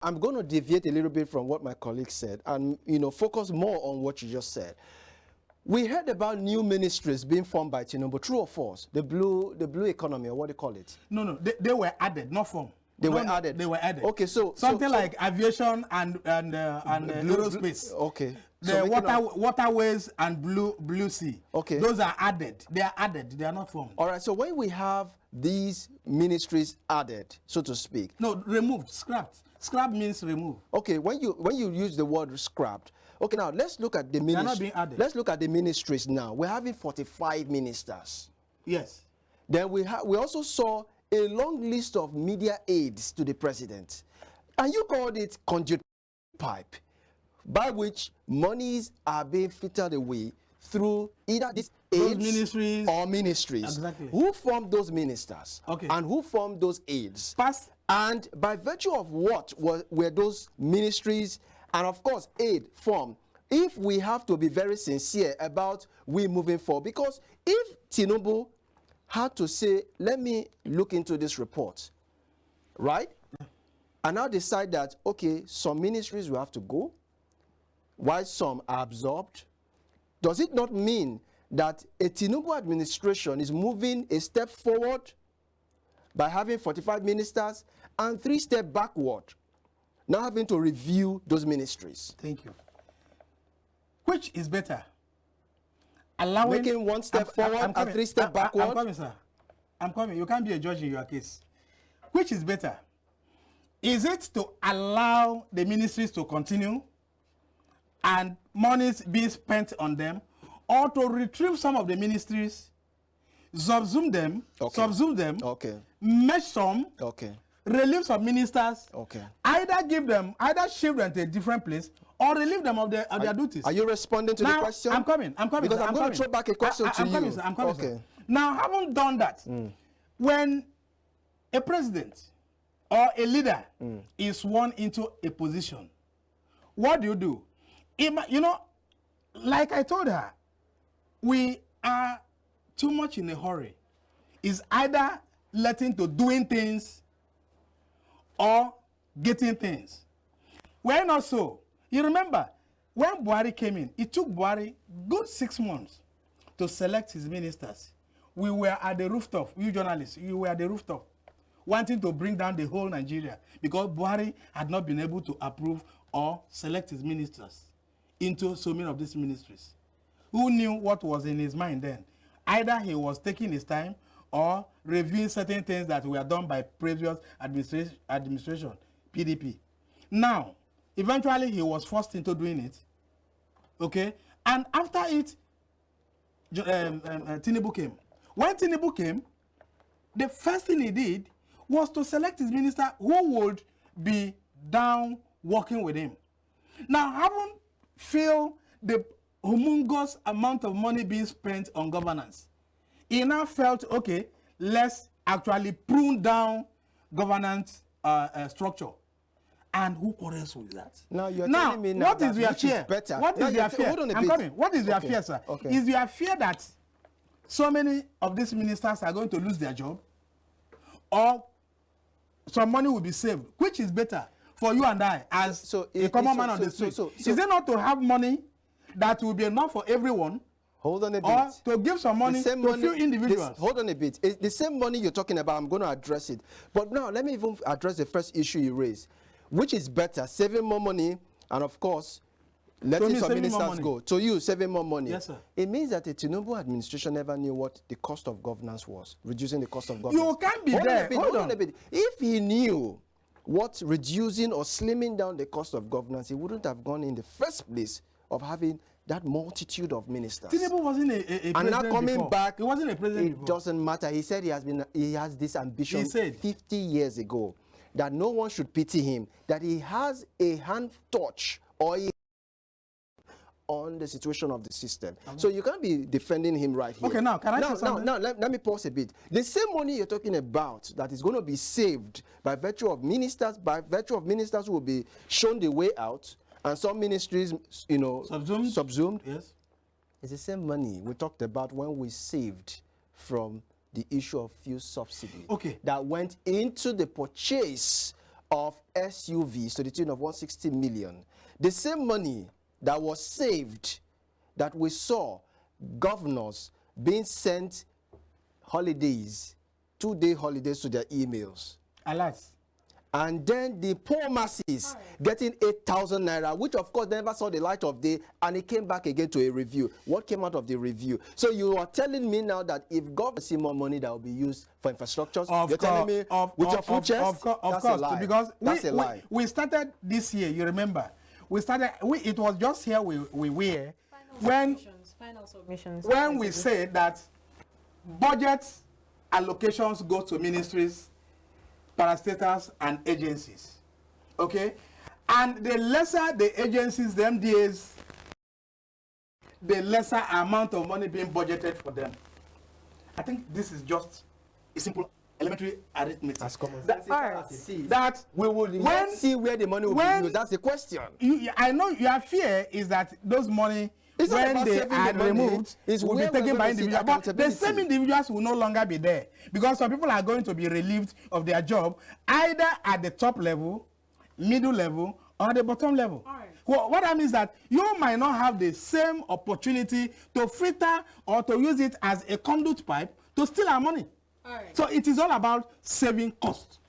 I'm going to deviate a little bit from what my colleague said and, focus more on what you just said. We heard about new ministries being formed by Tinubu. True or false? The blue economy, or what do you call it? No, they were added, not formed. They were added. They were added. Okay, so something like aviation and aerospace. Okay. The waterways and blue sea. Okay. Those are added. They are added. They are not formed. All right. So when we have these ministries added, so to speak. No, removed, scrapped. Scrap means remove. Okay. When you use the word scrapped. Okay. Now let's look at the ministries. They're not being added. Let's look at the ministries now. We're having 45 ministers. Yes. Then we also saw a long list of media aides to the president, and you called it conduit pipe, by which monies are being filtered away through either these aides ministries or ministries. Exactly. Who formed those ministers? Okay. And who formed those aides? Past. And by virtue of what were those ministries and of course aid formed? If we have to be very sincere about we moving forward, because if Tinubu had to say, let me look into this report, right? And now decide that, okay, some ministries will have to go, while some are absorbed. Does it not mean that a Tinubu administration is moving a step forward by having 45 ministers and 3 steps backward, now having to review those ministries? Thank you. Which is better? Allowing, making 1 step forward and 3 steps backward? I'm coming, sir. I'm coming. You can't be a judge in your case. Which is better? Is it to allow the ministries to continue and monies being spent on them, or to retrieve some of the ministries, subsume them, merge some, relieve some ministers, either shift them to a different place, or relieve them of their duties. Are you responding to the question? I'm coming. Because I'm going to throw back a question to you. I'm coming, sir. Now, having done that, when a president or a leader is sworn into a position, what do? Like I told her, we are too much in a hurry. It's either letting to doing things or getting things. We're not so. You remember, when Buhari came in, it took Buhari good 6 months to select his ministers. We were at the rooftop, you journalists, you were at the rooftop, wanting to bring down the whole Nigeria because Buhari had not been able to approve or select his ministers into so many of these ministries. Who knew what was in his mind then? Either he was taking his time or reviewing certain things that were done by previous administration, PDP. Now, eventually he was forced into doing it, okay? And after it, Tinubu came. When Tinubu came, the first thing he did was to select his minister who would be down working with him. Now, having feel the humongous amount of money being spent on governance, he now felt, okay, let's actually prune down governance structure. And who quarrels with that? Now you're telling me now what is your fear? What is your fear? I'm coming. What is your fear, sir? Okay. Is your fear that so many of these ministers are going to lose their job, or some money will be saved? Which is better for you and I as a common man on the street? Is it not to have money that will be enough for everyone? Hold on a bit. Or to give some money to a few individuals? Hold on a bit. It's the same money you're talking about. I'm going to address it. But now, let me even address the first issue you raised. Which is better, saving more money and, of course, letting some ministers go? To you, saving more money. Yes, sir. It means that the Tinubu administration never knew what the cost of governance was, reducing the cost of governance. You can't be there. Hold on a bit. If he knew what reducing or slimming down the cost of governance, he wouldn't have gone in the first place of having that multitude of ministers. Tinubu wasn't a president and now coming before. back, he wasn't a president it doesn't matter. He said he has this ambition 50 years ago that no one should pity him, that he has a hand touch or on the situation of the system. So you can't be defending him right here. Okay, now, can I say something? Now, let me pause a bit. The same money you're talking about that is going to be saved by virtue of ministers who will be shown the way out, and some ministries, subsumed. Yes. It's the same money we talked about when we saved from the issue of fuel subsidy that went into the purchase of SUVs to the tune of 160 million. The same money that was saved, that we saw governors being sent holidays, 2-day holidays to their emails. Alas. And then the poor masses getting 8,000 naira, which of course never saw the light of day, and it came back again to a review. What came out of the review? So you are telling me now that if government see more money that will be used for infrastructures, you're telling me with your full chest? Of course, because that's a lie. We started this year, you remember. We started, it was just here we were when we said that budget allocations go to ministries, parastatals, and agencies. Okay? And the lesser the agencies, the MDAs, the lesser amount of money being budgeted for them. I think this is just a simple elementary arithmetic. As common that we will see where the money will be used. That's the question. I know your fear is that those money, it's when they are removed, will be taken by individuals. But the same individuals will no longer be there, because some people are going to be relieved of their job either at the top level, middle level, or the bottom level. Well, what I mean is that you might not have the same opportunity to filter or to use it as a conduit pipe to steal our money. So it is all about saving costs.